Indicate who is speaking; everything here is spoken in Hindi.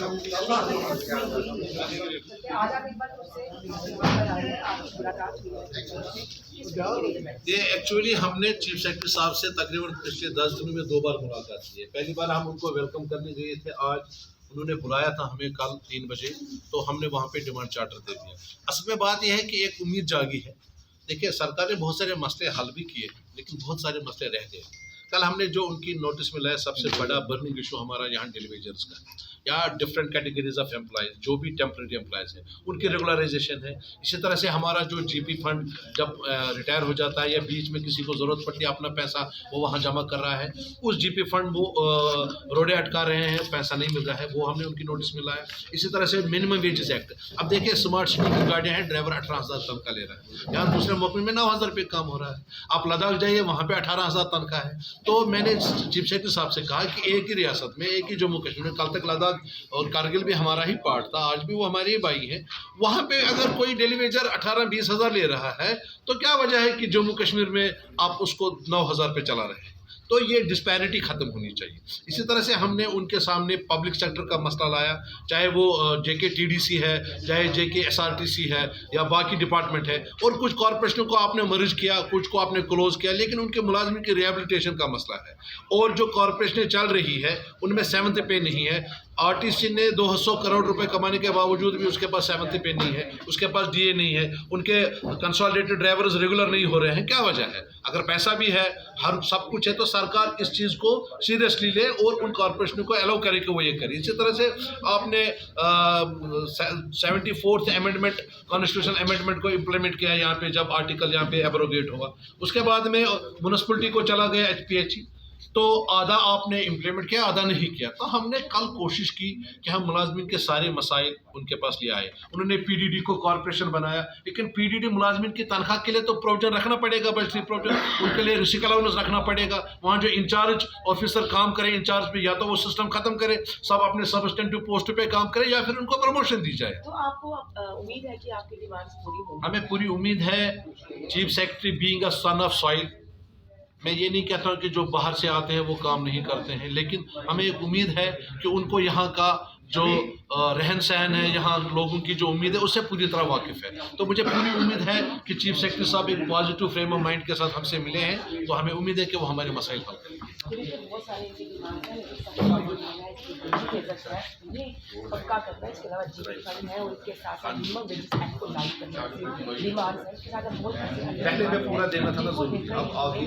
Speaker 1: ये एक्चुअली हमने चीफ सेक्रेटरी साहब से तकरीबन पिछले 10 दिनों में 2 बार मुलाकात की है। पहली बार हम उनको वेलकम करने गए थे, आज उन्होंने बुलाया था हमें कल 3 बजे, तो हमने वहाँ पे डिमांड चार्टर दे दिया। असल में बात यह है कि एक उम्मीद जागी है। देखिए, सरकार ने बहुत सारे मसले हल भी किए, लेकिन बहुत सारे मसले रह गए। कल हमने जो उनकी नोटिस में लाया, सबसे बड़ा बर्निंग इशू हमारा यहाँ डेलीवेजर्स का है, या डिफरेंट कैटेगरीज ऑफ एम्प्लॉयज़ जो भी टेम्प्रेरी एम्प्लॉयज़ हैं उनकी रेगुलराइजेशन है। इसी तरह से हमारा जो जीपी फंड जब रिटायर हो जाता है या बीच में किसी को ज़रूरत पड़ती है अपना पैसा वो वहाँ जमा कर रहा है, उस जीपी फंड वो रोडे अटका रहे हैं, पैसा नहीं मिल रहा है, वो हमने उनकी नोटिस में लाया। इसी तरह से मिनिमम वेजेस एक्ट, अब देखिए स्मार्ट सिटी की गाड़ियाँ हैं, ड्राइवर 18,000 तनख्वाह ले रहा है, यहाँ दूसरे मौके में 9,000 रुपये काम हो रहा है। आप लद्दाख जाइए, वहाँ पे 18,000 तनख्वाह है। तो मैंने चीफ सेक्रेटरी साहब से कहा कि एक ही रियासत में, एक ही जम्मू कश्मीर में, कल तक लद्दाख और कारगिल भी हमारा ही पार्ट था, आज भी वो हमारे ही भाई हैं, वहाँ पे अगर कोई डेली वेजर 18-20 हज़ार ले रहा है तो क्या वजह है कि जम्मू कश्मीर में आप उसको 9,000 पे चला रहे हैं? तो ये डिस्पैरिटी ख़त्म होनी चाहिए। इसी तरह से हमने उनके सामने पब्लिक सेक्टर का मसला लाया, चाहे वो JK-TDC है, चाहे JK-SRTC है या बाकी डिपार्टमेंट है, और कुछ कॉरपोरेशनों को आपने मर्ज किया, कुछ को आपने क्लोज किया, लेकिन उनके मुलाजमिन की रिहेबिलिटेशन का मसला है। और जो कॉरपोरेशनें चल रही है उनमें 7th पे नहीं है। RTC ने 200 करोड़ रुपए कमाने के बावजूद भी उसके पास 7th पे नहीं है, उसके पास DA नहीं है, उनके कंसोलिडेटेड ड्राइवर्स रेगुलर नहीं हो रहे हैं। क्या वजह है? अगर पैसा भी है, हर सब कुछ है, तो सरकार इस चीज़ को सीरियसली ले और उन कॉरपोरेशनों को अलाउ करे कि वो ये करे। इसी तरह से आपने 74th अमेंडमेंट, कॉन्स्टिट्यूशन अमेंडमेंट को इम्प्लीमेंट किया यहाँ पे, जब आर्टिकल यहाँ पे एब्रोगेट हुआ, उसके बाद में म्यूनिसिपलिटी को चला गया HPHE, तो आधा आपने इम्प्लीमेंट किया, आधा नहीं किया। तो हमने कल कोशिश की कि हम मुलाजमिन के सारे मसाइल उनके पास ले आए। उन्होंने PDD को कॉरपोरेशन बनाया, लेकिन PDD मुलाजमिन की तनख्वाह के लिए तो प्रोविजन रखना पड़ेगा, बजटरी प्रोविजन, उनके लिए रिस्क अलाउंस रखना पड़ेगा। वहाँ जो इंचार्ज ऑफिसर काम करे, इंचार्ज पे या तो वो सिस्टम खत्म करे, सब अपने सब्सटेंटिव पोस्ट पे काम करे, या फिर उनको प्रमोशन दी जाए।
Speaker 2: तो आपको उम्मीद है कि आपकी डिमांड्स पूरी होंगी?
Speaker 1: हमें पूरी उम्मीद है। Chief secretary being a son of soil, मैं ये नहीं कहता हूँ कि जो बाहर से आते हैं वो काम नहीं करते हैं, लेकिन हमें एक उम्मीद है कि उनको यहाँ का जो रहन सहन है, यहाँ लोगों की जो उम्मीद है, उससे पूरी तरह वाकिफ़ है। तो मुझे पूरी उम्मीद है कि चीफ सेक्रेटरी साहब एक पॉजिटिव फ्रेम ऑफ माइंड के साथ हमसे मिले हैं, तो हमें उम्मीद है कि वो हमारे मसाइल हल करेंगे।
Speaker 2: बहुत सारे डिमांड है, पक्का करना है, इसके अलावा जीपी फंड है, उसके साथ साथ मिनिमम वेजेस एक्ट को लागू करना है, डिमांड्स है, इसके साथ बहुत
Speaker 1: पहले मैं पूरा देना था ना, जरूर अब आगे